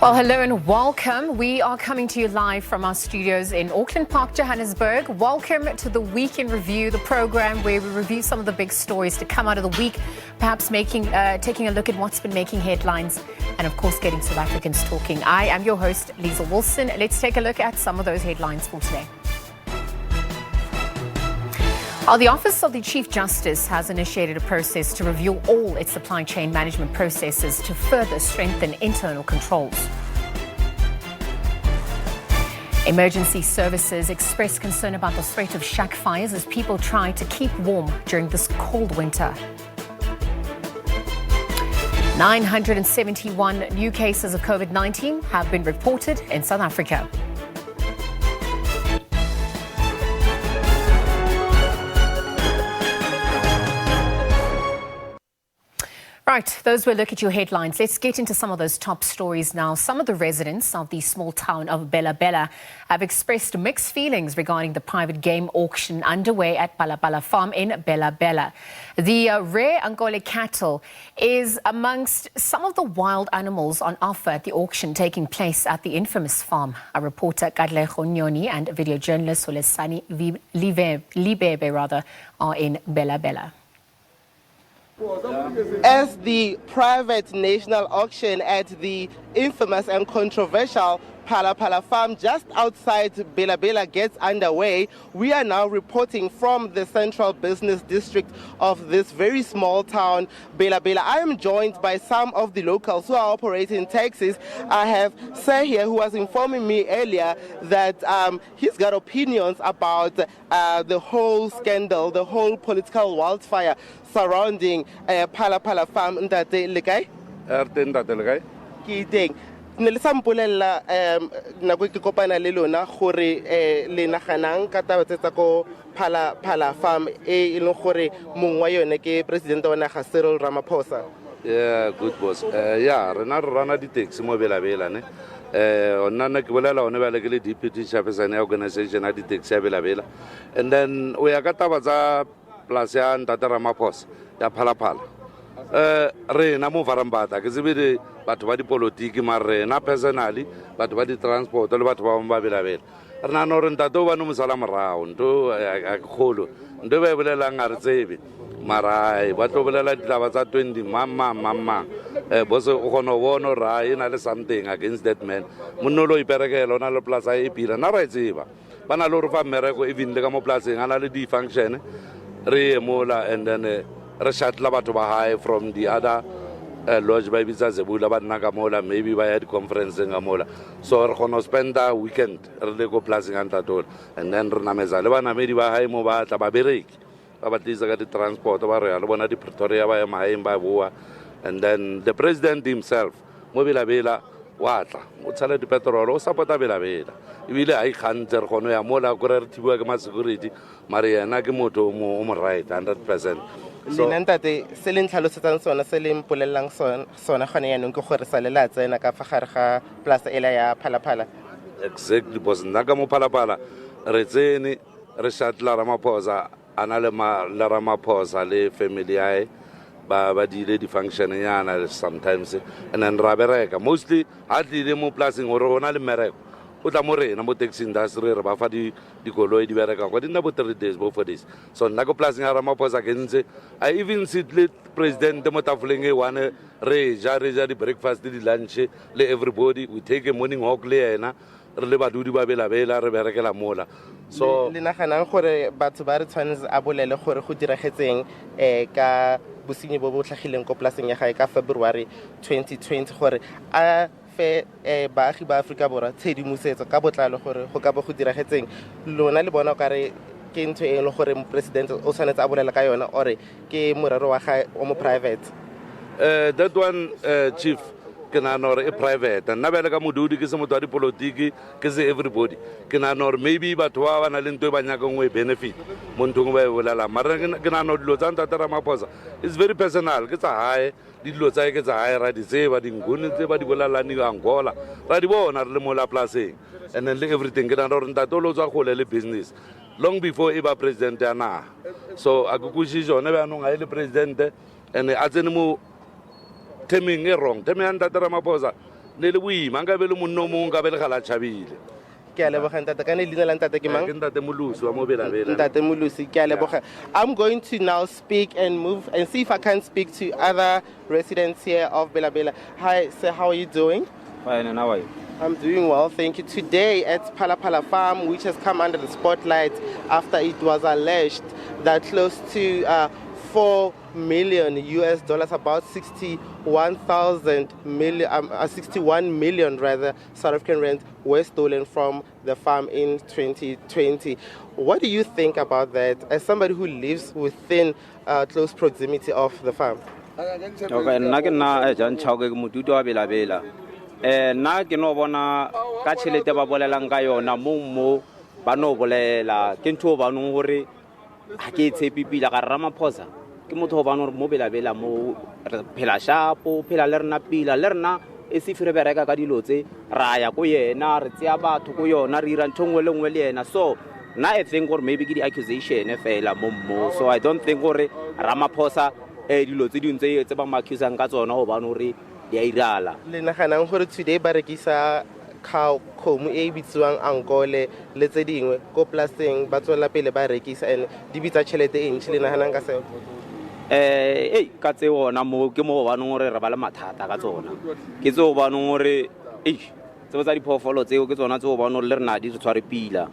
Well, hello and welcome. We are coming to you live from our studios in Auckland Park, Johannesburg. Welcome to the Week in Review, the program where we review some of the big stories to come out of the week, perhaps taking a look at what's been making headlines and, of course, getting South Africans talking. I am your host, Lisa Wilson. Let's take a look at some of those headlines for today. The Office of the Chief Justice has initiated a process to review all its supply chain management processes to further strengthen internal controls. Emergency services express concern about the threat of shack fires as people try to keep warm during this cold winter. 971 new cases of COVID-19 have been reported in South Africa. Right, those were a look at your headlines. Let's get into some of those top stories now. Some of the residents of the small town of Bela Bela have expressed mixed feelings regarding the private game auction underway at Palapala Farm in Bela Bela. The rare Angole cattle is amongst some of the wild animals on offer at the auction taking place at the infamous farm. Our reporter Kailee Kumalo and video journalist Solesani Libebe are in Bela Bela. As the private national auction at the infamous and controversial Palapala Farm just outside Bela Bela gets underway, we are now reporting from the central business district of this very small town, Bela Bela. I am joined by some of the locals who are operating taxis. I have Sir here who was informing me earlier that he's got opinions about the whole scandal, the whole political wildfire surrounding Palapala Farm. Ntate Lekai? Ke ne le sampolella nako ke kopana le lona gore le naganang ka taba tsa ko Palapala Farm e leng gore mongwe wa yone ke president wa naga Cyril Ramaphosa. Yeah, good boss. Yeah, rena rana di taxi mo Bela Bela ne. Onna ke bolela one ba le ke le deputy chairperson organization a di taxi ya Bela Bela. And then o ya ka taba tsa plus ya Ntate Ramaphosa ya Palapala. Rena mo varambata ke tsebile batho ba dipolitiki ma rena personally batho ba di transport le batho ba ba Bela Bela rena no re ntate o ba no mosala morao ndo a kholo ndo ba bolelang a re tsebe mara ba tlo bolela ditaba tsa 20 mama boss o gono bona ra ina le something against that man monolo iperekela ona le plaza e pila na ra tseba bana lo re fa mereko even le ka mo plazeng ana le di function re mola and then re shuttle batho ba hae from the other lodge ba bitsa zebula ba nna ka mola maybe ba ya di conference nga mola so re gonna spend a weekend re le go plasing antatola and then re nameza le bana medi ba hae mo ba tla ba bereki ba batliza ka di transport ba re le bona di Pretoria ba ya mahaeng ba boa and then the president himself mo Bela Bela wa tla o tsala di petrol o support Bela Bela ibile ai khanter gono ya mola go re thibua ke ma security mara yena ke motho mo right 100%. So ntate se le ntlhalosetsang sona se le mpolellang sona gone ya nong ke gore sa le la tsena ka fa gare ga plaza ela ya Palapala. Exactly boss nna ka mo Palapala re tsene re shatla Ramaphosa ana le Ramaphosa le family ai ba dile di function yana sometimes and then ra bereka mostly hardly le mo plasing gore hona le mereko o tla mo rena mo taxi industry re ba fa di koloi di bereka go dinna bo 3 days bo 4 days so nna go plasing ya Ramaphosa ke ntse I even sit le president mo tafoleng e one re ja di breakfast di lunch le everybody we take a morning walk le yena re le badudi ba Bela Bela re berekela mola so le naganang gore batho ba re tshwanetse a bolele gore go diragetseng ka bosenyi bo bo tlhagileng ko plasing ya gae ka February 2020 gore a fe baagi ba Afrika Borwa tshedimosetso ka botlalo gore go ka bo go diragetseng lona le bona ka re ke ntwe e le gore president o tshwanetse a bolela ka yona ore ke morero wa gae o mo private that one chief ke na no re private nna bele ka modudi ke se motho wa dipolitiki ke se everybody ke na no maybe batho ba bana le ntwe ba nyaka ngwe benefit mo ntong ba e bolela mara ke na no dilo tsa Ntate Ramaphosa it's very personal ke tsa hae dilo tsa ke tsa hae ra di tseba dingone tse ba di bolalani Angola ra di bona re le mo la plaseng and then everything ke na no re Ntate lo tswa gole le business long before e ba president ya na so akukushi jone ba no ga ile president and a tsene mo teming e wrong temeng ya Ntate Ramaphosa ne le boima nka be le monno mo nka be le gala tšhabile Ke a leboga ntate ka ne leina la ntate ke mang? ke ntate Molusi wa mo Belabela. Ntate Molusi, ke a leboga. I'm going to now speak and move and see if I can speak to other residents here of Belabela. Hi sir, how are you doing? Fine, and how are you? I'm doing well, thank you. Today at Phala Farm, which has come under the spotlight after it was alleged that close to $4 million about 61 million South African rand were stolen from the farm in 2020. What do you think about that as somebody who lives within close proximity of the farm? Okay, nna ke modudu wa Belabela. Nna ke no bona ka tšhelete ba bolelang ka yona mo ba no bolela ke ntho ba no gore ha ke tshepe pila ka Ramaphosa ke motho ba no mo Belabela mo phela shapo phela le rena pila le rena e se fire bereka ka dilotse ra ya go yena re tsia batho go yona re ira ntongwe le ngwe le yena. So na I think or maybe ke di accusation fela mo so I don't think gore Ramaphosa dilo tse dintse tse ba maccusang ka tsona go ba no re ya irala le naganang gore today ba rekisa kgomo e bitswang ankole le tse dingwe ko plaseng ba tswela pele ba rekisa and di bitsa tšhelete e ntšhi le naganang ka seo? Ka tse ona mo ke mo ba nngwe re ba le mathata ka tsona ke tse ba nngwe re tse tsa diphoofolo tseo ke tsona tse ba nngwe le rena di tshware pila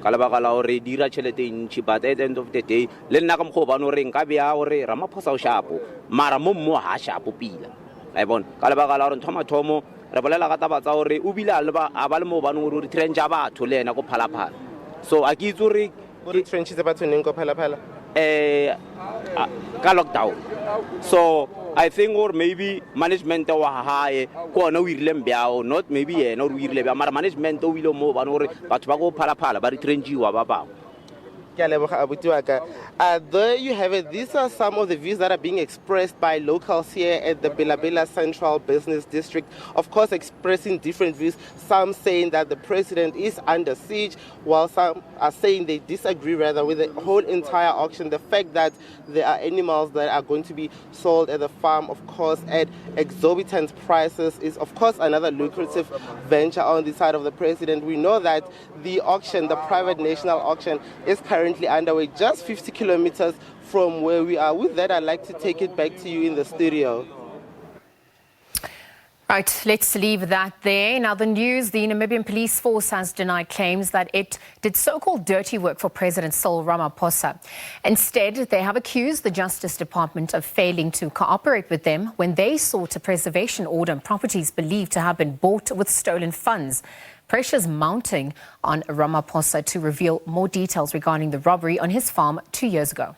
ka lebaka la gore di dira tšhelete ntšhi but at the end of the day le nna ka mokgwa ba nngwe re nka bea gore Ramaphosa o shapo mara mo ha shapo pila I bona ka lebaka la gore nthomathomo re bolela ka taba tsa gore o bile a ba le mo ba nngwe re trencha batho le ena go phalaphala so a ke itse gore trench tse batho neng go phalaphala ka lockdown. So I think or maybe management wa hae ko na o irile mbyao not maybe yena o irile bya mara management o wile mo ba no re batho ba go phalaphala ba retrenchiwa ba ba. There you have it. These are some of the views that are being expressed by locals here at the Belabela Central Business District. Of course, expressing different views. Some saying that the president is under siege, while some are saying they disagree rather with the whole entire auction. The fact that there are animals that are going to be sold at the farm, of course, at exorbitant prices is, of course, another lucrative venture on the side of the president. We know that the auction, the private national auction, is currently underway just 50 kilometers from where we are. With that, I'd like to take it back to you in the studio. Right, let's leave that there. Now, the news, the Namibian police force has denied claims that it did so-called dirty work for President Cyril Ramaphosa. Instead, they have accused the Justice Department of failing to cooperate with them when they sought a preservation order on properties believed to have been bought with stolen funds. Pressures mounting on Ramaphosa to reveal more details regarding the robbery on his farm 2 years ago.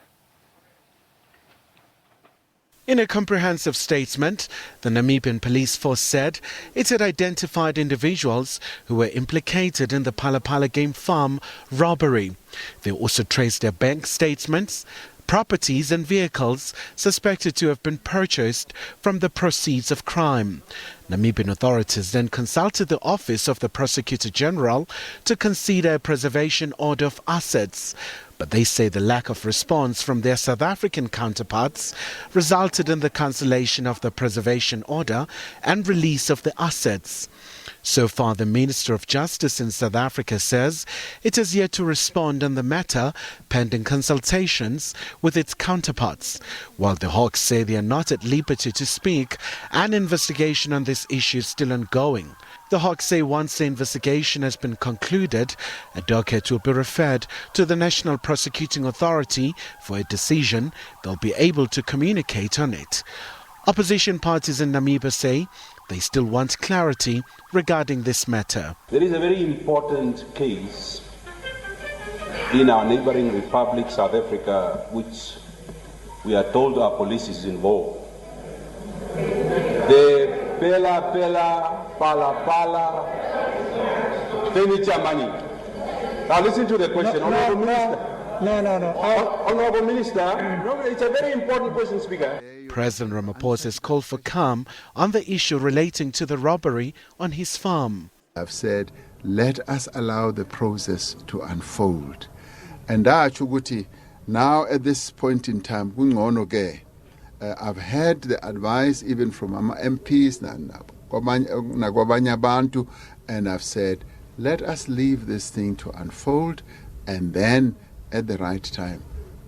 In a comprehensive statement, the Namibian police force said it had identified individuals who were implicated in the Phala game farm robbery. They also traced their bank statements, properties and vehicles suspected to have been purchased from the proceeds of crime. Namibian authorities then consulted the Office of the Prosecutor General to consider a preservation order of assets. But they say the lack of response from their South African counterparts resulted in the cancellation of the preservation order and release of the assets. So far, the Minister of Justice in South Africa says it has yet to respond on the matter pending consultations with its counterparts. While the Hawks say they are not at liberty to speak, an investigation on this issue is still ongoing. The Hawks say once the investigation has been concluded, a docket will be referred to the National Prosecuting Authority for a decision. They'll be able to communicate on it. Opposition parties in Namibia say they still want clarity regarding this matter. There is a very important case in our neighboring republic, South Africa, which we are told our police is involved. The Phala furniture money. Now listen to the question, Honourable Minister. Honourable Minister, it's a very important question, Speaker. President Ramaphosa has called for calm on the issue relating to the robbery on his farm. I've said, let us allow the process to unfold. And Chuguti, now at this point in time, I've had the advice even from MPs, nakwabanye abantu, and I've said, let us leave this thing to unfold, and then at the right time,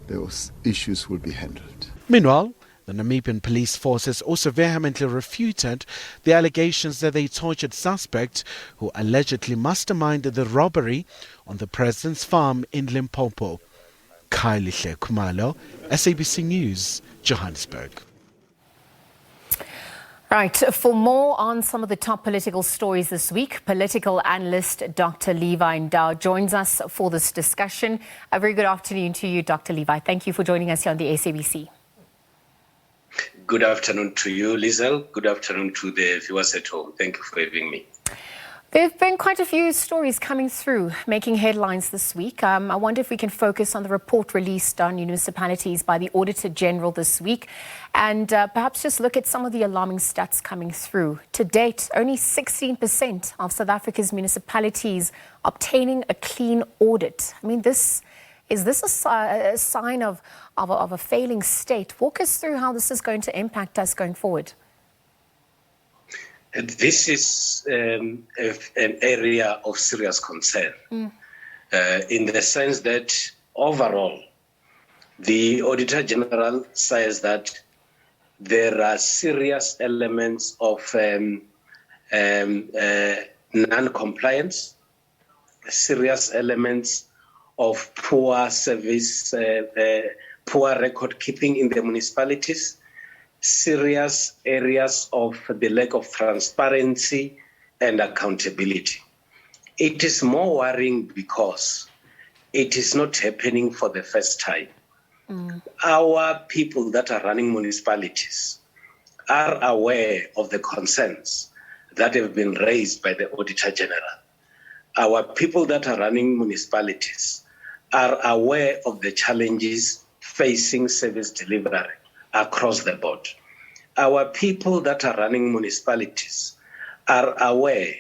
those issues will be handled. Meanwhile, the Namibian police forces also vehemently refuted the allegations that they tortured suspects who allegedly masterminded the robbery on the president's farm in Limpopo. Kailee Kumalo, SABC News, Johannesburg. Right, for more on some of the top political stories this week, political analyst Dr. Levi Ndau joins us for this discussion. A very good afternoon to you, Dr. Levi. Thank you for joining us here on the SABC. Good afternoon to you, Lizelle. Good afternoon to the viewers at home. Thank you for having me. There have been quite a few stories coming through, making headlines this week. I wonder if we can focus on the report released on municipalities by the Auditor General this week and perhaps just look at some of the alarming stats coming through. To date, only 16% of South Africa's municipalities obtaining a clean audit. I mean, is this a sign of a failing state? Walk us through how this is going to impact us going forward. This is an area of serious concern in the sense that overall, the Auditor General says that there are serious elements of non-compliance, serious elements of poor service, poor record keeping in the municipalities, serious areas of the lack of transparency and accountability. It is more worrying because it is not happening for the first time. Our people that are running municipalities are aware of the concerns that have been raised by the Auditor General. Our people that are running municipalities are aware of the challenges facing service delivery across the board. Our people that are running municipalities are aware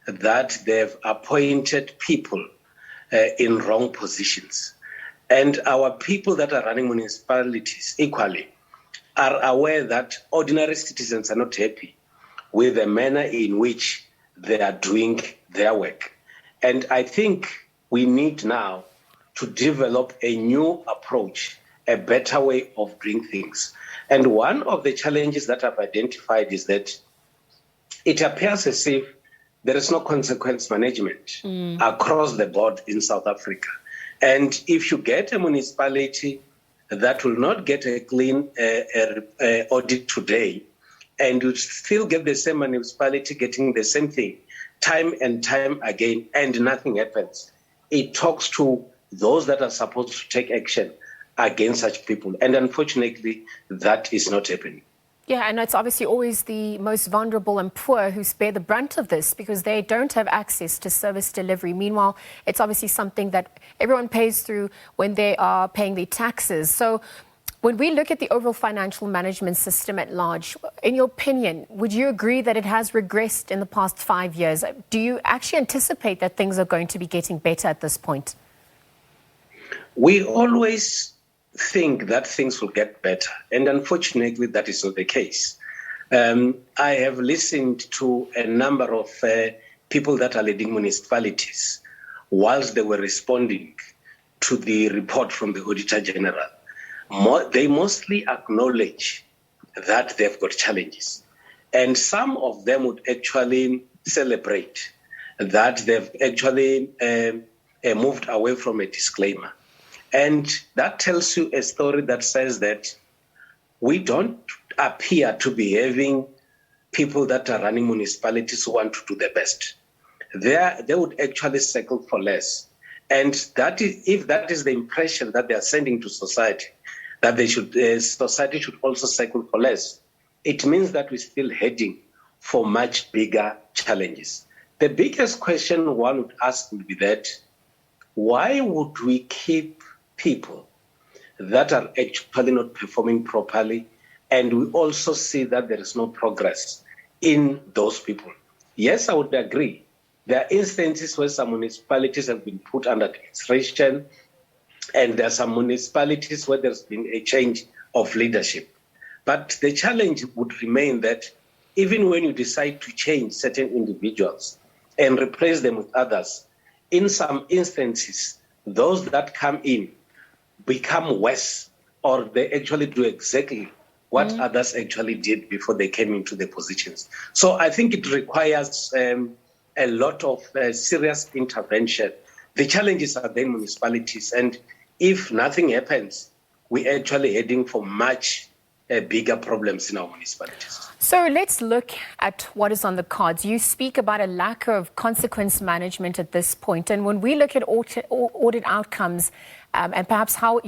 that they've appointed people in wrong positions. And our people that are running municipalities equally are aware that ordinary citizens are not happy with the manner in which they are doing their work. And I think we need now to develop a new approach, a better way of doing things. And one of the challenges that I've identified is that it appears as if there is no consequence management across the board in South Africa. And if you get a municipality that will not get a clean audit today, and you still get the same municipality getting the same thing time and time again, and nothing happens, it talks to those that are supposed to take action against such people. And unfortunately, that is not happening. Yeah, and it's obviously always the most vulnerable and poor who bear the brunt of this because they don't have access to service delivery. Meanwhile, it's obviously something that everyone pays through when they are paying their taxes. So when we look at the overall financial management system at large, in your opinion, would you agree that it has regressed in the past 5 years? Do you actually anticipate that things are going to be getting better at this point? We always think that things will get better, and unfortunately that is not the case. I have listened to a number of people that are leading municipalities whilst they were responding to the report from the Auditor General. They mostly acknowledge that they've got challenges, and some of them would actually celebrate that they've actually moved away from a disclaimer. And that tells you a story that says that we don't appear to be having people that are running municipalities who want to do the best. They would actually settle for less. And that is, if that is the impression that they are sending to society, that society should also settle for less, it means that we're still heading for much bigger challenges. The biggest question one would ask would be that, why would we keep people that are actually not performing properly, and we also see that there is no progress in those people? Yes, I would agree. There are instances where some municipalities have been put under administration, and there are some municipalities where there's been a change of leadership. But the challenge would remain that even when you decide to change certain individuals and replace them with others, in some instances, those that come in become worse, or they actually do exactly what others actually did before they came into the positions. So I think it requires a lot of serious intervention. The challenges are then municipalities, and if nothing happens, we're actually heading for much bigger problems in our municipalities. So let's look at what is on the cards. You speak about a lack of consequence management at this point. And when we look at audit outcomes and perhaps how,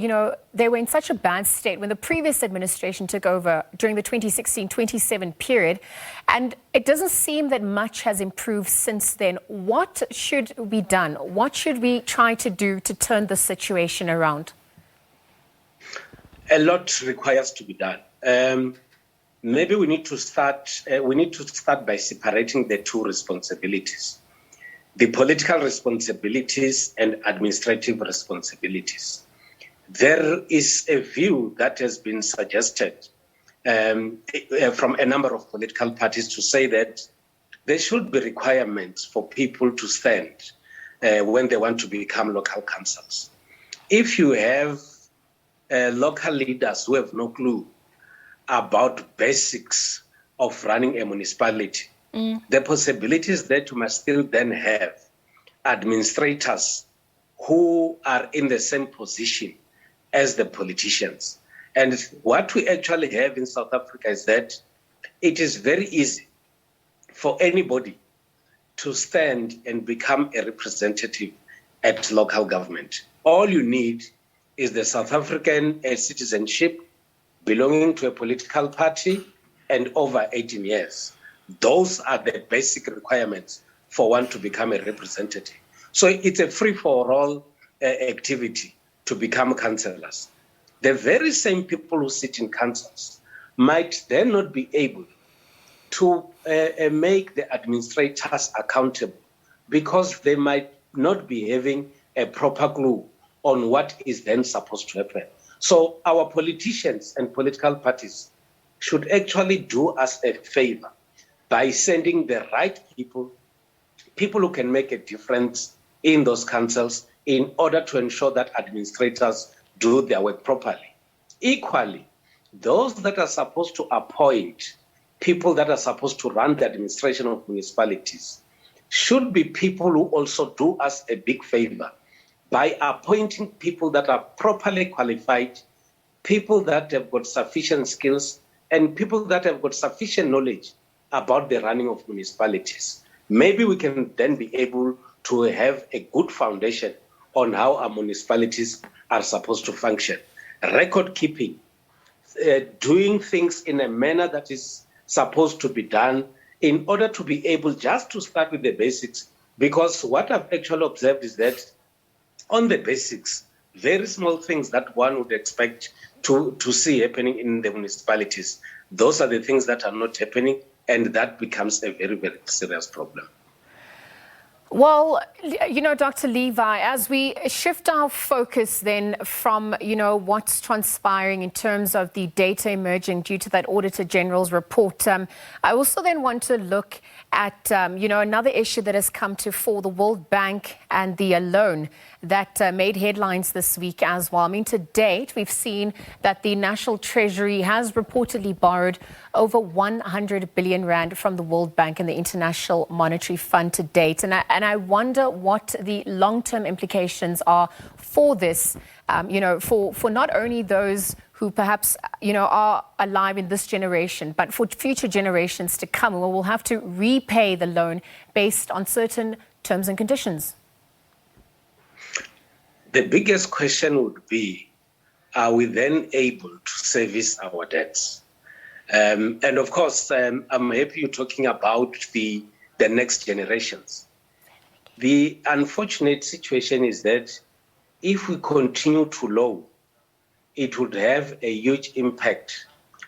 they were in such a bad state when the previous administration took over during the 2016-27 period, and it doesn't seem that much has improved since then. What should be done? What should we try to do to turn the situation around? A lot requires to be done. Maybe we need to start. By separating the two responsibilities: the political responsibilities and administrative responsibilities. There is a view that has been suggested from a number of political parties to say that there should be requirements for people to stand when they want to become local councils. If you have local leaders who have no clue about basics of running a municipality, the possibilities that you must still then have administrators who are in the same position as the politicians. And what we actually have in South Africa is that it is very easy for anybody to stand and become a representative at local government. All you need is the South African citizenship, belonging to a political party, and over 18 years. Those are the basic requirements for one to become a representative. So it's a free-for-all activity to become councillors. The very same people who sit in councils might then not be able to make the administrators accountable, because they might not be having a proper clue on what is then supposed to happen. So our politicians and political parties should actually do us a favor by sending the right people who can make a difference in those councils, in order to ensure that administrators do their work properly. Equally, those that are supposed to appoint people that are supposed to run the administration of municipalities should be people who also do us a big favor by appointing people that are properly qualified, people that have got sufficient skills, and people that have got sufficient knowledge about the running of municipalities. Maybe we can then be able to have a good foundation on how our municipalities are supposed to function. Record keeping, doing things in a manner that is supposed to be done in order to be able just to start with the basics. Because what I've actually observed is that on the basics, very small things that one would expect to see happening in the municipalities, those are the things that are not happening, and that becomes a very, very serious problem. Well, Dr. Levi, as we shift our focus then from, what's transpiring in terms of the data emerging due to that Auditor General's report, I also then want to look at, another issue that has come to fore, the World Bank and the loan that made headlines this week as well. I mean, to date, we've seen that the National Treasury has reportedly borrowed over 100 billion rand from the World Bank and the International Monetary Fund to date. And I wonder what the long-term implications are for this, for not only those who perhaps, are alive in this generation, but for future generations to come, who will have to repay the loan based on certain terms and conditions. The biggest question would be, are we then able to service our debts? And of course, I'm happy you're talking about the next generations. The unfortunate situation is that if we continue to loan, it would have a huge impact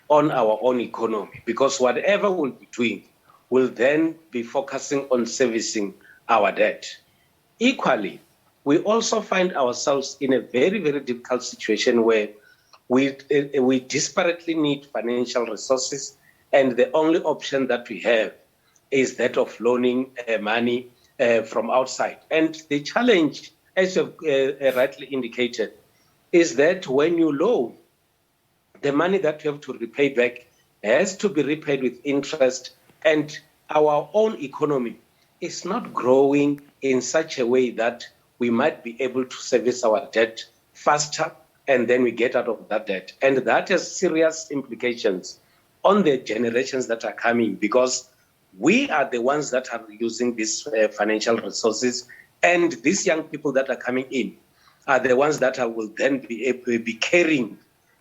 on our own economy, because whatever we'll be doing will then be focusing on servicing our debt. Equally, we also find ourselves in a very, very difficult situation where we desperately need financial resources And the only option that we have is that of loaning money from outside. And the challenge, as you rightly indicated, is that when you loan, the money that you have to repay back has to be repaid with interest, and our own economy is not growing in such a way that we might be able to service our debt faster, and then we get out of that debt. And that has serious implications on the generations that are coming, because we are the ones that are using these financial resources, and these young people that are coming in are the ones that will then be carrying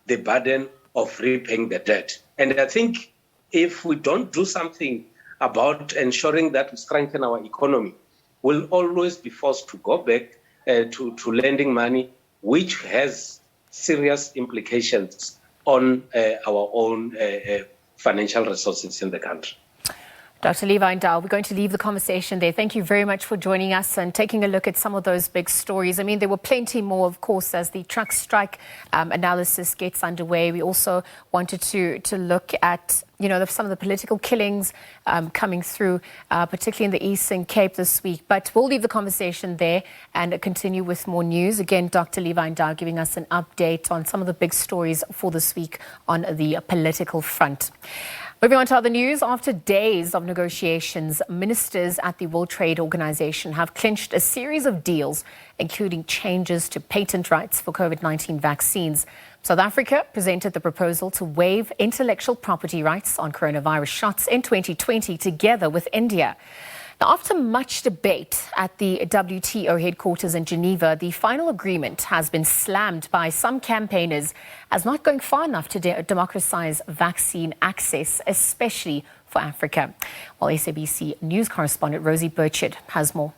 the burden of repaying the debt. And I think if we don't do something about ensuring that we strengthen our economy, we'll always be forced to go back to lending money, which has serious implications on our own financial resources in the country. Dr. Levi Ndau, we're going to leave the conversation there. Thank you very much for joining us and taking a look at some of those big stories. I mean, there were plenty more, of course, as the truck strike analysis gets underway. We also wanted to look at, some of the political killings coming through, particularly in the Eastern Cape this week. But we'll leave the conversation there and continue with more news. Again, Dr. Levi Ndau giving us an update on some of the big stories for this week on the political front. Moving on to other news, after days of negotiations, ministers at the World Trade Organization have clinched a series of deals, including changes to patent rights for COVID-19 vaccines. South Africa presented the proposal to waive intellectual property rights on coronavirus shots in 2020 together with India. Now, after much debate at the WTO headquarters in Geneva, the final agreement has been slammed by some campaigners as not going far enough to democratize vaccine access, especially for Africa. While SABC news correspondent Rosie Burchard has more.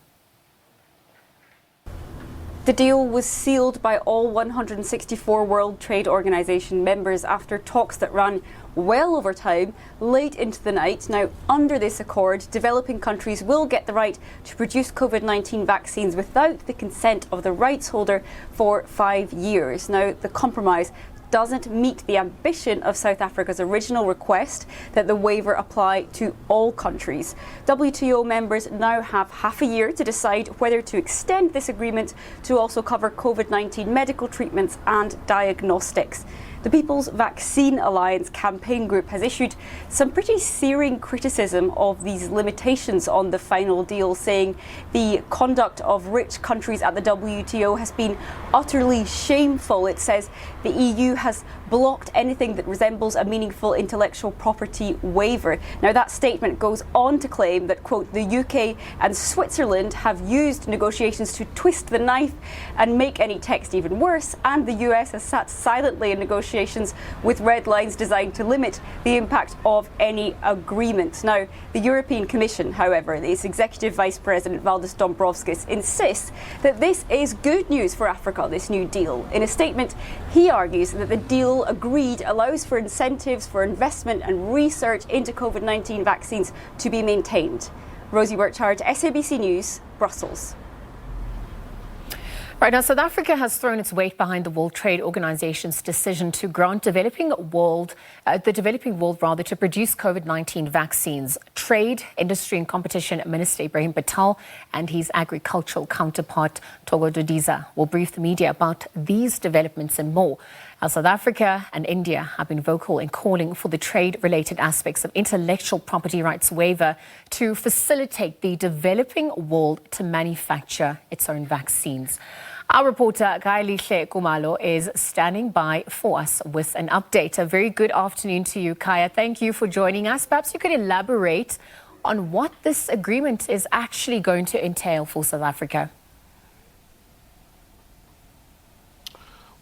The deal was sealed by all 164 World Trade Organization members after talks that ran well over time, late into the night. Now, under this accord, developing countries will get the right to produce COVID-19 vaccines without the consent of the rights holder for 5 years. Now, the compromise doesn't meet the ambition of South Africa's original request that the waiver apply to all countries. WTO members now have half a year to decide whether to extend this agreement to also cover COVID-19 medical treatments and diagnostics. The People's Vaccine Alliance campaign group has issued some pretty searing criticism of these limitations on the final deal, saying the conduct of rich countries at the WTO has been utterly shameful. It says the EU has blocked anything that resembles a meaningful intellectual property waiver. Now, that statement goes on to claim that, quote, the UK and Switzerland have used negotiations to twist the knife and make any text even worse, and the US has sat silently in negotiations with red lines designed to limit the impact of any agreement. Now, the European Commission, however, its Executive Vice President Valdis Dombrovskis insists that this is good news for Africa, this new deal. In a statement, he argues that the deal agreed allows for incentives for investment and research into COVID-19 vaccines to be maintained. Rosie Burchard, SABC News, Brussels. Right now, South Africa has thrown its weight behind the World Trade Organization's decision to grant the developing world to produce COVID-19 vaccines. Trade, Industry and Competition Minister Ibrahim Patel and his agricultural counterpart Togo Dodiza will brief the media about these developments and more. South Africa and India have been vocal in calling for the trade-related aspects of intellectual property rights waiver to facilitate the developing world to manufacture its own vaccines. Our reporter Kailee Kumalo is standing by for us with an update. A very good afternoon to you, Kaya. Thank you for joining us. Perhaps you could elaborate on what this agreement is actually going to entail for South Africa.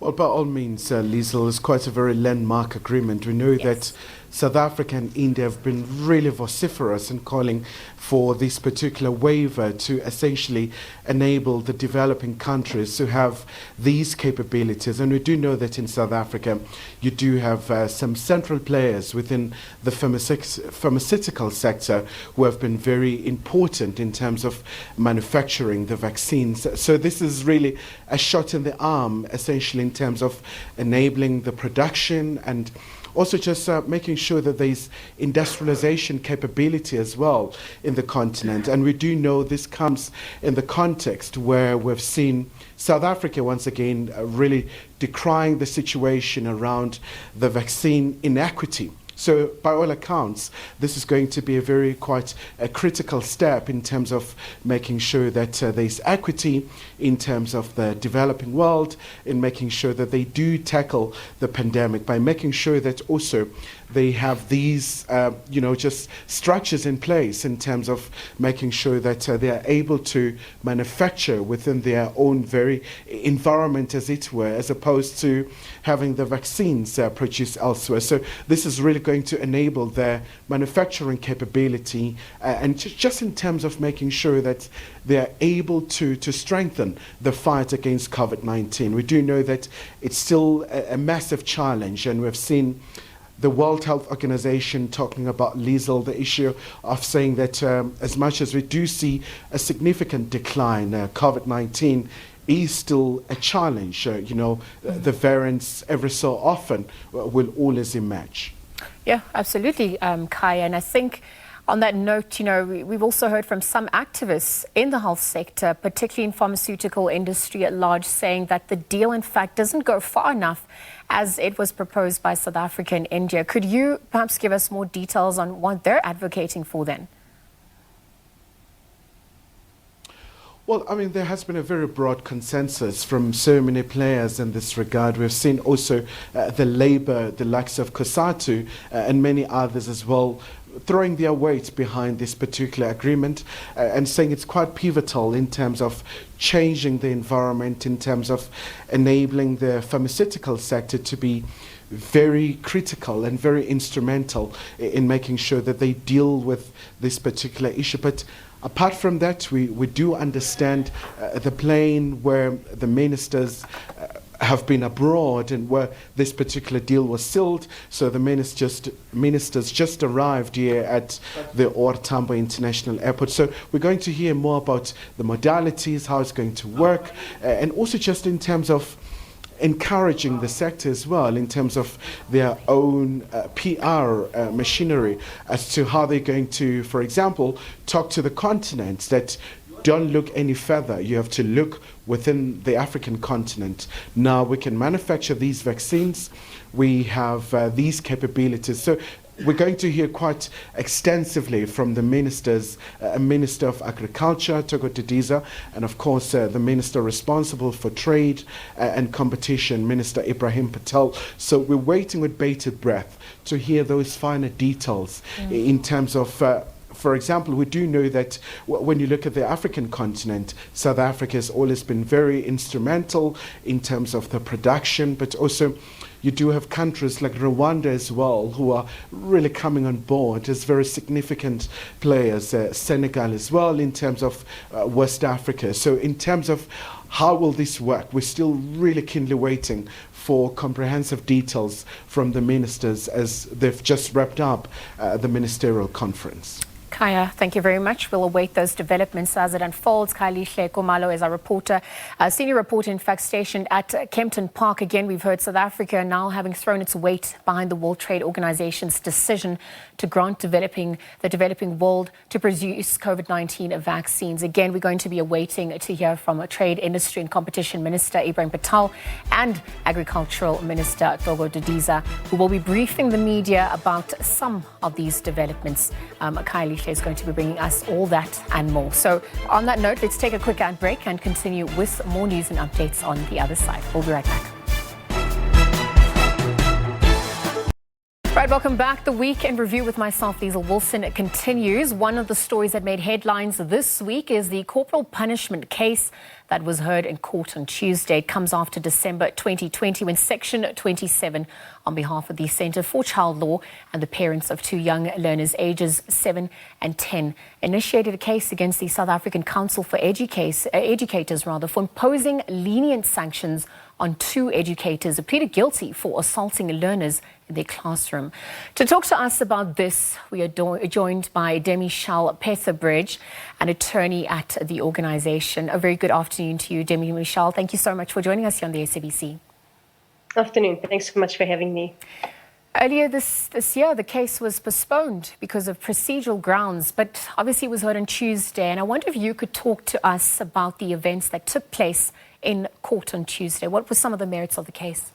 Well, by all means, Liesl, it's quite a very landmark agreement. We know that South Africa and India have been really vociferous in calling for this particular waiver to essentially enable the developing countries to have these capabilities. And we do know that in South Africa, you do have some central players within the pharmaceutical sector who have been very important in terms of manufacturing the vaccines. So this is really a shot in the arm, essentially, in terms of enabling the production and Also just making sure that there's industrialization capability as well in the continent. And we do know this comes in the context where we've seen South Africa once again really decrying the situation around the vaccine inequity. So by all accounts, this is going to be a very quite a critical step in terms of making sure that there's equity in terms of the developing world, in making sure that they do tackle the pandemic, by making sure that also they have these, just structures in place in terms of making sure that they are able to manufacture within their own very environment, as it were, as opposed to having the vaccines produced elsewhere. So this is really going to enable their manufacturing capability and just in terms of making sure that they are able to strengthen the fight against COVID-19. We do know that it's still a massive challenge, and we've seen the World Health Organization talking about Liesel, the issue of saying that as much as we do see a significant decline, COVID-19 is still a challenge. The variants every so often will always emerge. Yeah, absolutely, Kaya. And I think on that note, we've also heard from some activists in the health sector, particularly in pharmaceutical industry at large, saying that the deal, in fact, doesn't go far enough as it was proposed by South Africa and India. Could you perhaps give us more details on what they're advocating for then? Well, I mean, there has been a very broad consensus from so many players in this regard. We've seen also the Labour, the likes of COSATU and many others as well, throwing their weight behind this particular agreement and saying it's quite pivotal in terms of changing the environment, in terms of enabling the pharmaceutical sector to be very critical and very instrumental in making sure that they deal with this particular issue. But apart from that, we do understand the plane where the ministers have been abroad and where this particular deal was sealed. So the ministers just arrived here at the OR Tambo International Airport. So we're going to hear more about the modalities, how it's going to work, and also just in terms of encouraging the sector as well in terms of their own PR machinery as to how they're going to, for example, talk to the continent that don't look any further. You have to look within the African continent. Now we can manufacture these vaccines. We have these capabilities. So we're going to hear quite extensively from the ministers, Minister of Agriculture, Togo Didiza, and of course the Minister responsible for Trade and Competition, Minister Ibrahim Patel. So we're waiting with bated breath to hear those finer details in terms of for example, we do know that when you look at the African continent, South Africa has always been very instrumental in terms of the production, but also you do have countries like Rwanda as well who are really coming on board as very significant players, Senegal as well in terms of West Africa. So in terms of how will this work, we're still really keenly waiting for comprehensive details from the ministers as they've just wrapped up the ministerial conference. Kaya, thank you very much. We'll await those developments as it unfolds. Kailee Kumalo is our reporter, senior reporter, in fact, stationed at Kempton Park. Again, we've heard South Africa now having thrown its weight behind the World Trade Organization's decision to grant the developing world to produce COVID-19 vaccines. Again, we're going to be awaiting to hear from Trade, Industry and Competition Minister Ibrahim Patel and Agricultural Minister Togo Didiza, who will be briefing the media about some of these developments. Kailee is going to be bringing us all that and more. So on that note, let's take a quick ad break and continue with more news and updates on the other side. We'll be right back. Right, welcome back. The Week in Review with myself, Liesl Wilson, continues. One of the stories that made headlines this week is the corporal punishment case that was heard in court on Tuesday. It comes after December 2020 when Section 27, on behalf of the Centre for Child Law and the parents of two young learners ages 7 and 10, initiated a case against the South African Council for Educators for imposing lenient sanctions on two educators who pleaded guilty for assaulting learners in their classroom. To talk to us about this, we are joined by Demi-Michelle Petherbridge, an attorney at the organisation. A very good afternoon to you, Demi-Michelle. Thank you so much for joining us here on the SABC. Afternoon. Thanks so much for having me. Earlier this year, the case was postponed because of procedural grounds, but obviously it was heard on Tuesday. And I wonder if you could talk to us about the events that took place in court on Tuesday. What were some of the merits of the case?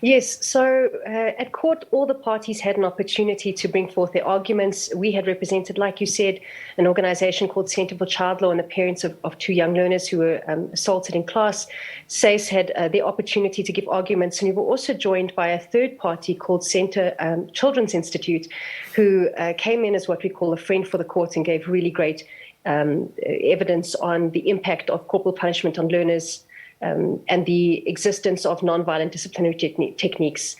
Yes, so at court, all the parties had an opportunity to bring forth their arguments. We had represented, like you said, an organisation called Centre for Child Law and the parents of two young learners who were assaulted in class. SABC had the opportunity to give arguments, and we were also joined by a third party called Centre Children's Institute, who came in as what we call a friend for the court and gave really great evidence on the impact of corporal punishment on learners, and the existence of non-violent disciplinary techniques.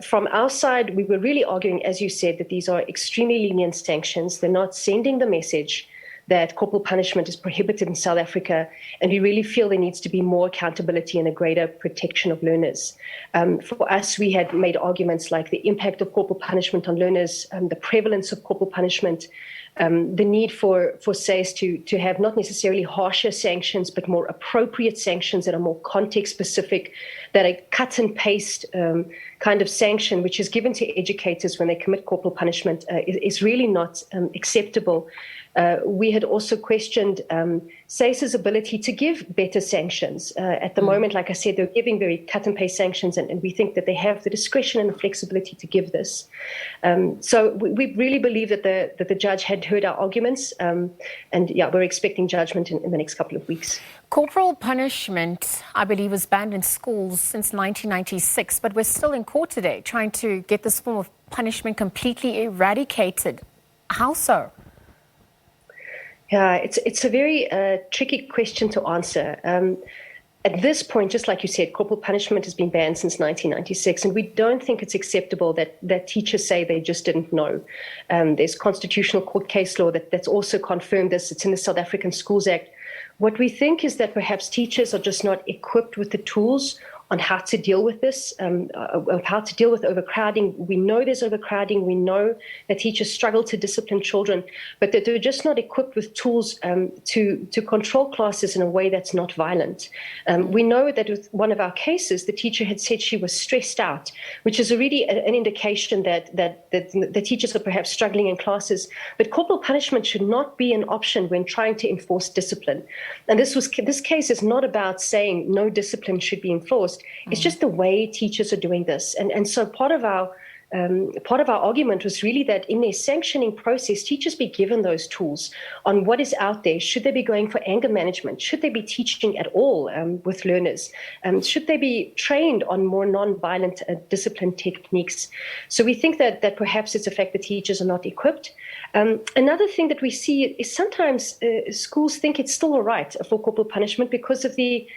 From our side, we were really arguing, as you said, that these are extremely lenient sanctions. They're not sending the message that corporal punishment is prohibited in South Africa, and we really feel there needs to be more accountability and a greater protection of learners. For us, we had made arguments like the impact of corporal punishment on learners, the prevalence of corporal punishment, the need for SABC to have not necessarily harsher sanctions, but more appropriate sanctions that are more context-specific, that a cut-and-paste kind of sanction, which is given to educators when they commit corporal punishment, is really not acceptable. We had also questioned SABC's ability to give better sanctions. At the moment, like I said, they're giving very cut-and-paste sanctions, and we think that they have the discretion and the flexibility to give this. So we really believe that the judge had heard our arguments, and yeah, we're expecting judgment in the next couple of weeks. Corporal punishment, I believe, was banned in schools since 1996, but we're still in court today trying to get this form of punishment completely eradicated. How so? Yeah, it's a very tricky question to answer. At this point, just like you said, corporal punishment has been banned since 1996, and we don't think it's acceptable that teachers say they just didn't know. There's constitutional court case law that's also confirmed this. It's in the South African Schools Act. What we think is that perhaps teachers are just not equipped with the tools on how to deal with this, how to deal with overcrowding. We know there's overcrowding. We know that teachers struggle to discipline children, but that they're just not equipped with tools to control classes in a way that's not violent. We know that with one of our cases, the teacher had said she was stressed out, which is already an indication that the teachers are perhaps struggling in classes. But corporal punishment should not be an option when trying to enforce discipline. And this case is not about saying no discipline should be enforced. It's just the way teachers are doing this. And so part of our argument was really that in their sanctioning process, teachers be given those tools on what is out there. Should they be going for anger management? Should they be teaching at all with learners? Should they be trained on more non-violent discipline techniques? So we think that perhaps it's a fact that teachers are not equipped. Another thing that we see is sometimes schools think it's still all right for corporal punishment because of the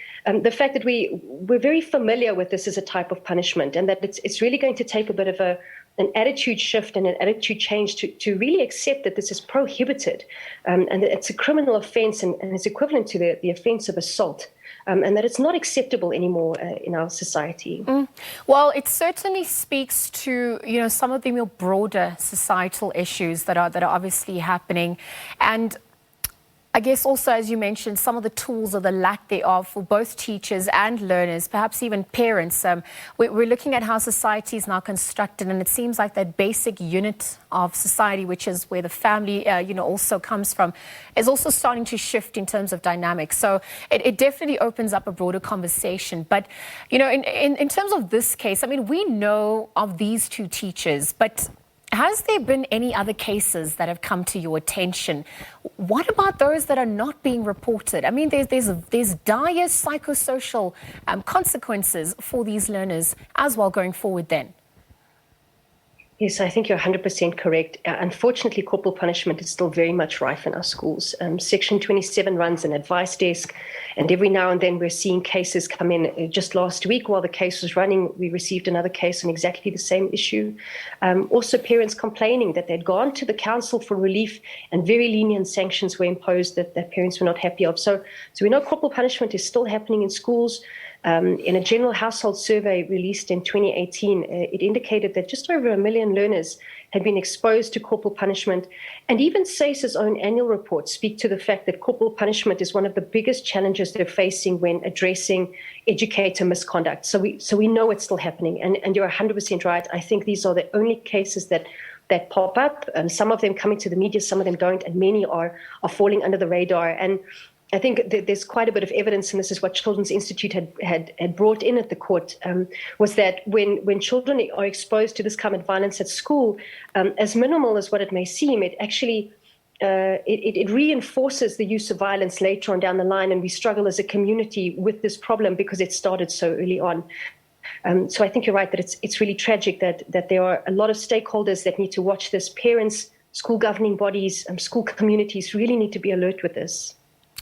fact that we're very familiar with this as a type of punishment, and that it's really going to take a bit of an attitude shift and an attitude change to really accept that this is prohibited, and that it's a criminal offence and it's equivalent to the offence of assault. And that it's not acceptable anymore in our society. Well, it certainly speaks to some of the more broader societal issues that are obviously happening, and I guess also, as you mentioned, some of the tools or the lack thereof for both teachers and learners, perhaps even parents. We're looking at how society is now constructed, and it seems like that basic unit of society, which is where the family, also comes from, is also starting to shift in terms of dynamics. So it definitely opens up a broader conversation. But, in terms of this case, I mean, we know of these two teachers, but has there been any other cases that have come to your attention? What about those that are not being reported? I mean, there's dire psychosocial consequences for these learners as well going forward then. Yes, I think you're 100% correct. Unfortunately, corporal punishment is still very much rife in our schools. Section 27 runs an advice desk, and every now and then we're seeing cases come in. Just last week, while the case was running, we received another case on exactly the same issue. Also, parents complaining that they'd gone to the council for relief and very lenient sanctions were imposed that parents were not happy of. So we know corporal punishment is still happening in schools. In a general household survey released in 2018, it indicated that just over 1 million learners had been exposed to corporal punishment. And even SACE's own annual reports speak to the fact that corporal punishment is one of the biggest challenges they're facing when addressing educator misconduct. So we know it's still happening. And you're 100% right. I think these are the only cases that pop up. Some of them coming to the media, some of them don't, and many are falling under the radar. And I think there's quite a bit of evidence, and this is what Children's Institute had brought in at the court, was that when children are exposed to this kind of violence at school, as minimal as what it may seem, it actually it reinforces the use of violence later on down the line, and we struggle as a community with this problem because it started so early on. So I think you're right that it's really tragic that there are a lot of stakeholders that need to watch this. Parents, school governing bodies, school communities really need to be alert with this.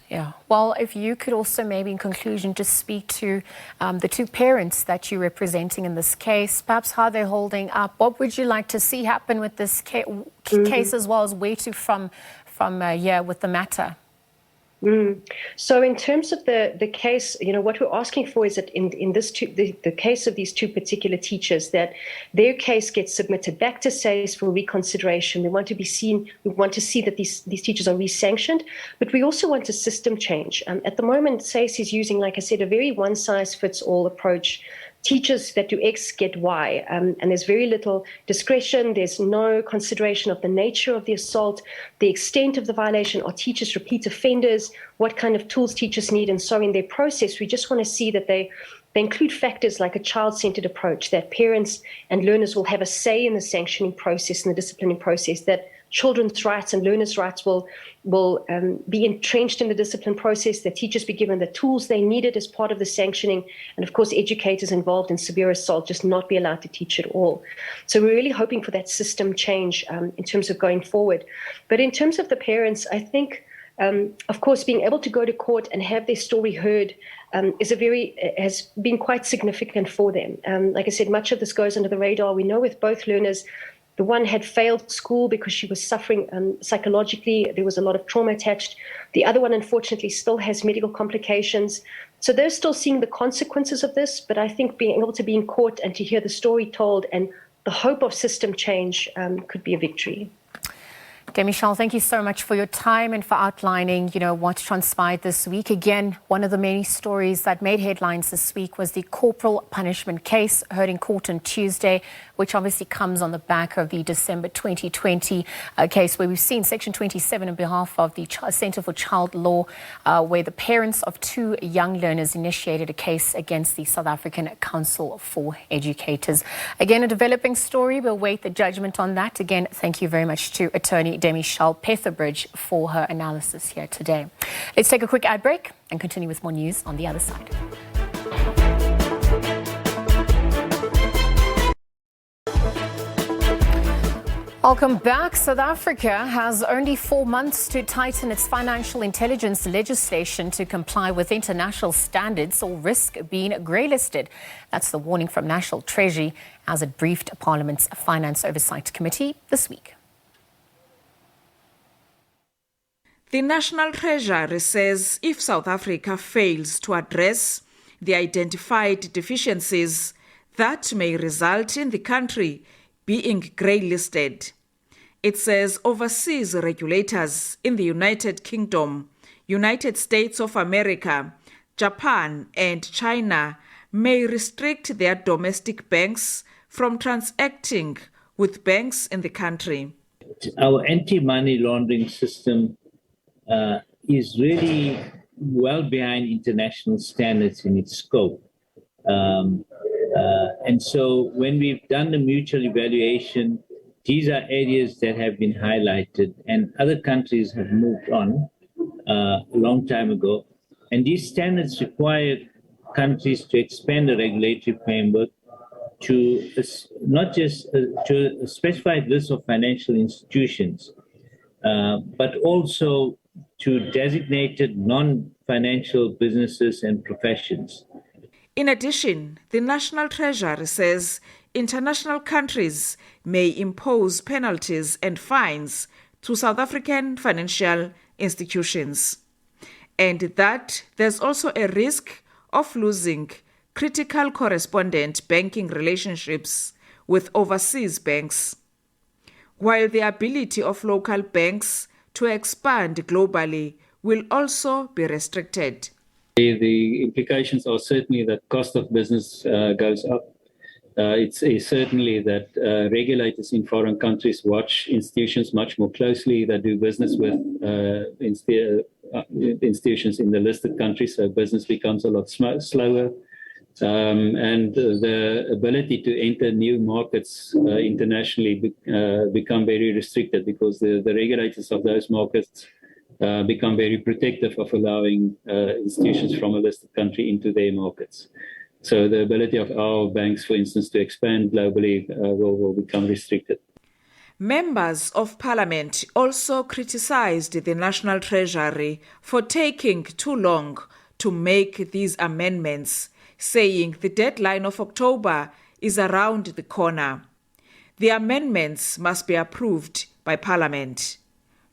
Yeah. Well, if you could also maybe in conclusion just speak to the two parents that you're representing in this case, perhaps how they're holding up. What would you like to see happen with this case as well as where to from here with the matter? So in terms of the case, what we're asking for is that in this the case of these two particular teachers, that their case gets submitted back to SACE for reconsideration. We want to see that these teachers are re-sanctioned, but we also want a system change. At the moment, SACE is using, like I said, a very one-size-fits-all approach. Teachers that do X get Y, and there's very little discretion. There's no consideration of the nature of the assault, the extent of the violation. Are teachers repeat offenders? What kind of tools teachers need? And so in their process, we just want to see that they include factors like a child-centered approach, that parents and learners will have a say in the sanctioning process and the disciplining process, that children's rights and learners' rights will be entrenched in the discipline process, that teachers be given the tools they needed as part of the sanctioning, and of course educators involved in severe assault just not be allowed to teach at all. So we're really hoping for that system change in terms of going forward. But in terms of the parents, I think of course being able to go to court and have their story heard has been quite significant for them. Like I said, much of this goes under the radar. We know with both learners, the one had failed school because she was suffering psychologically. There was a lot of trauma attached. The other one, unfortunately, still has medical complications. So they're still seeing the consequences of this. But I think being able to be in court and to hear the story told and the hope of system change could be a victory. Michelle, thank you so much for your time and for outlining, what transpired this week. Again, one of the many stories that made headlines this week was the corporal punishment case heard in court on Tuesday, which obviously comes on the back of the December 2020 case where we've seen Section 27 on behalf of the Centre for Child Law, where the parents of two young learners initiated a case against the South African Council for Educators. Again, a developing story. We'll wait the judgment on that. Again, thank you very much to Attorney Michelle Petherbridge for her analysis here today. Let's take a quick ad break and continue with more news on the other side. Welcome back. South Africa has only 4 months to tighten its financial intelligence legislation to comply with international standards or risk being grey-listed. That's the warning from National Treasury as it briefed Parliament's Finance Oversight Committee this week. The National Treasury says if South Africa fails to address the identified deficiencies, that may result in the country being grey-listed. It says overseas regulators in the United Kingdom, United States of America, Japan and China may restrict their domestic banks from transacting with banks in the country. Our anti-money laundering system is really well behind international standards in its scope. And so when we've done the mutual evaluation, these are areas that have been highlighted and other countries have moved on a long time ago. And these standards require countries to expand the regulatory framework to not just to a specified list of financial institutions, but also to designated non-financial businesses and professions. In addition, the National Treasury says international countries may impose penalties and fines to South African financial institutions, and that there's also a risk of losing critical correspondent banking relationships with overseas banks. while the ability of local banks to expand globally will also be restricted. The implications are certainly that cost of business goes up. It's certainly that regulators in foreign countries watch institutions much more closely that do business with institutions in the listed countries, so business becomes a lot slower. And the ability to enter new markets internationally become very restricted because the regulators of those markets become very protective of allowing institutions from a listed country into their markets. So the ability of our banks, for instance, to expand globally will become restricted. Members of Parliament also criticised the National Treasury for taking too long to make these amendments, saying the deadline of October is around the corner. The amendments must be approved by Parliament.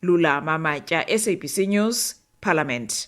Lula Mamatya, SABC News, Parliament.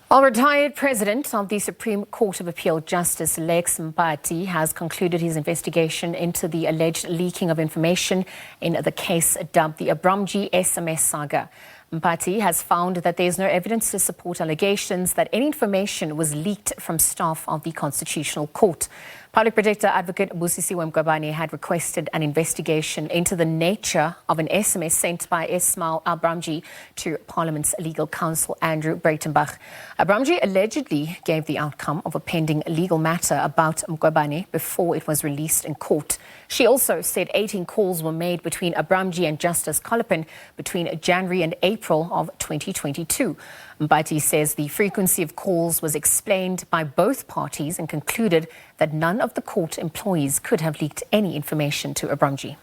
Our retired President of the Supreme Court of Appeal, Justice Lex Mpati, has concluded his investigation into the alleged leaking of information in the case dubbed the Abramji SMS Saga. Mpati has found that there is no evidence to support allegations that any information was leaked from staff of the Constitutional Court. Public Protector Advocate Busisiwe Mgwabane had requested an investigation into the nature of an SMS sent by Ismail Abramji to Parliament's legal counsel Andrew Breitenbach. Abramji allegedly gave the outcome of a pending legal matter about Mgwabane before it was released in court. She also said 18 calls were made between Abramji and Justice Kollepin between January and April of 2022. Mpati says the frequency of calls was explained by both parties and concluded that none of the court employees could have leaked any information to Abramji.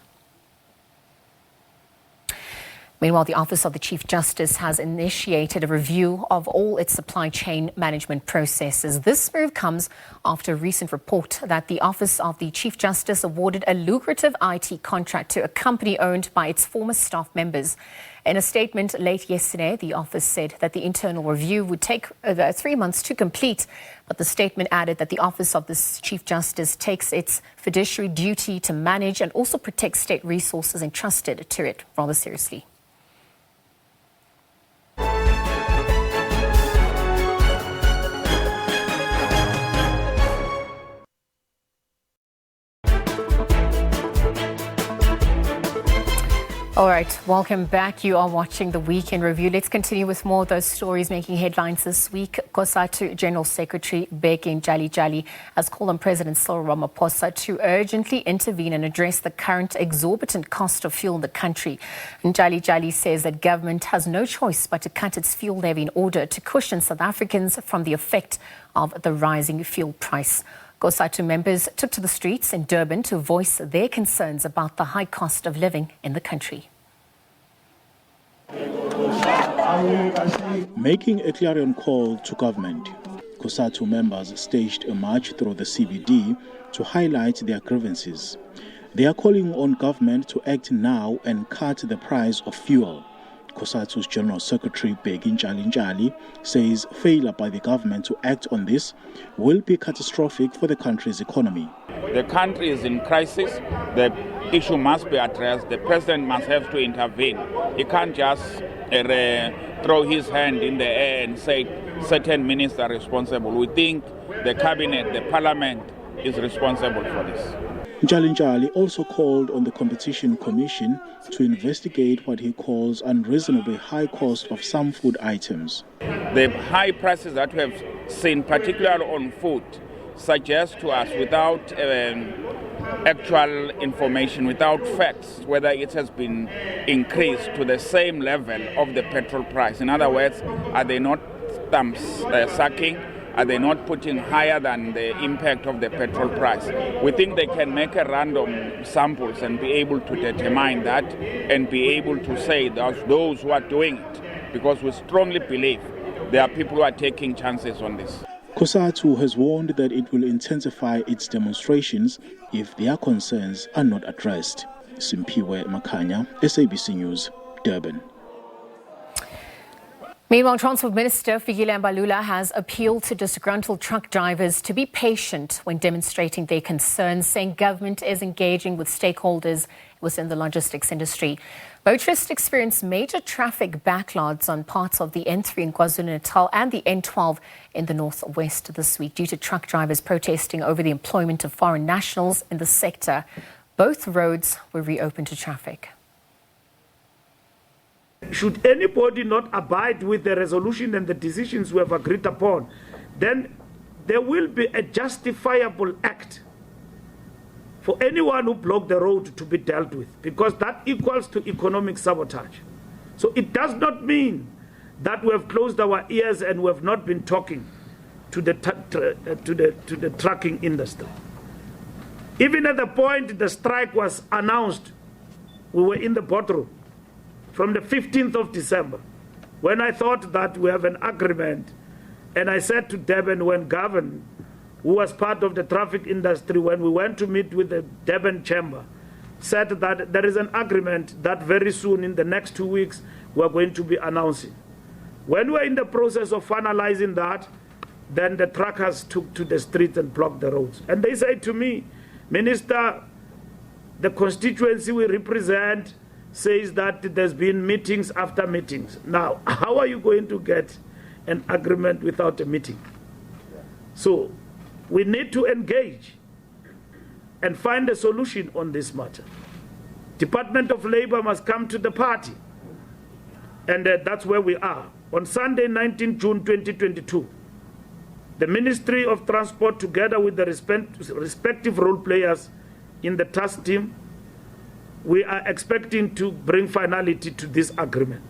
Meanwhile, the Office of the Chief Justice has initiated a review of all its supply chain management processes. This move comes after a recent report that the Office of the Chief Justice awarded a lucrative IT contract to a company owned by its former staff members. In a statement late yesterday, the office said that the internal review would take 3 months to complete, but the statement added that the Office of the Chief Justice takes its fiduciary duty to manage and also protect state resources entrusted to it rather seriously. All right, welcome back. You are watching the Weekend Review. Let's continue with more of those stories making headlines this week. COSATU General Secretary Bheki Njali has called on President Cyril Ramaphosa to urgently intervene and address the current exorbitant cost of fuel in the country. Njali says that government has no choice but to cut its fuel levy in order to cushion South Africans from the effect of the rising fuel price. COSATU members took to the streets in Durban to voice their concerns about the high cost of living in the country. Making a clarion call to government, COSATU members staged a march through the CBD to highlight their grievances. They are calling on government to act now and cut the price of fuel. COSATU's General Secretary Bheki Njali says failure by the government to act on this will be catastrophic for the country's economy. The country is in crisis. The issue must be addressed. The president must have to intervene. He can't just throw his hand in the air and say certain ministers are responsible. We think the cabinet, the parliament is responsible for this. Njali also called on the Competition Commission to investigate what he calls unreasonably high cost of some food items. The high prices that we have seen, particularly on food, suggest to us without actual information, without facts, whether it has been increased to the same level of the petrol price. In other words, are they not sucking? Are they not putting higher than the impact of the petrol price? We think they can make a random samples and be able to determine that and be able to say those who are doing it, because we strongly believe there are people who are taking chances on this. COSATU has warned that it will intensify its demonstrations if their concerns are not addressed. Simpiwe Makanya, SABC News, Durban. Meanwhile, Transport Minister Fikile Mbalula has appealed to disgruntled truck drivers to be patient when demonstrating their concerns, saying government is engaging with stakeholders within the logistics industry. Motorists experienced major traffic backlogs on parts of the N3 in KwaZulu-Natal and the N12 in the northwest this week due to truck drivers protesting over the employment of foreign nationals in the sector. Both roads were reopened to traffic. Should anybody not abide with the resolution and the decisions we have agreed upon, then there will be a justifiable act for anyone who blocked the road to be dealt with, because that equals to economic sabotage. So it does not mean that we have closed our ears and we have not been talking to the trucking industry. Even at the point the strike was announced, we were in the boardroom from the 15th of December, when I thought that we have an agreement. And I said to Durban, when Gavin, who was part of the traffic industry, when we went to meet with the Durban Chamber, said that there is an agreement that very soon, in the next 2 weeks, we are going to be announcing. When we're in the process of finalizing that, then the truckers took to the streets and blocked the roads. And they said to me, Minister, the constituency we represent says that there's been meetings after meetings. Now, how are you going to get an agreement without a meeting? So we need to engage and find a solution on this matter. Department of Labor must come to the party, and that's where we are. On Sunday, 19 June 2022, the Ministry of Transport, together with the respective role players in the task team, we are expecting to bring finality to this agreement.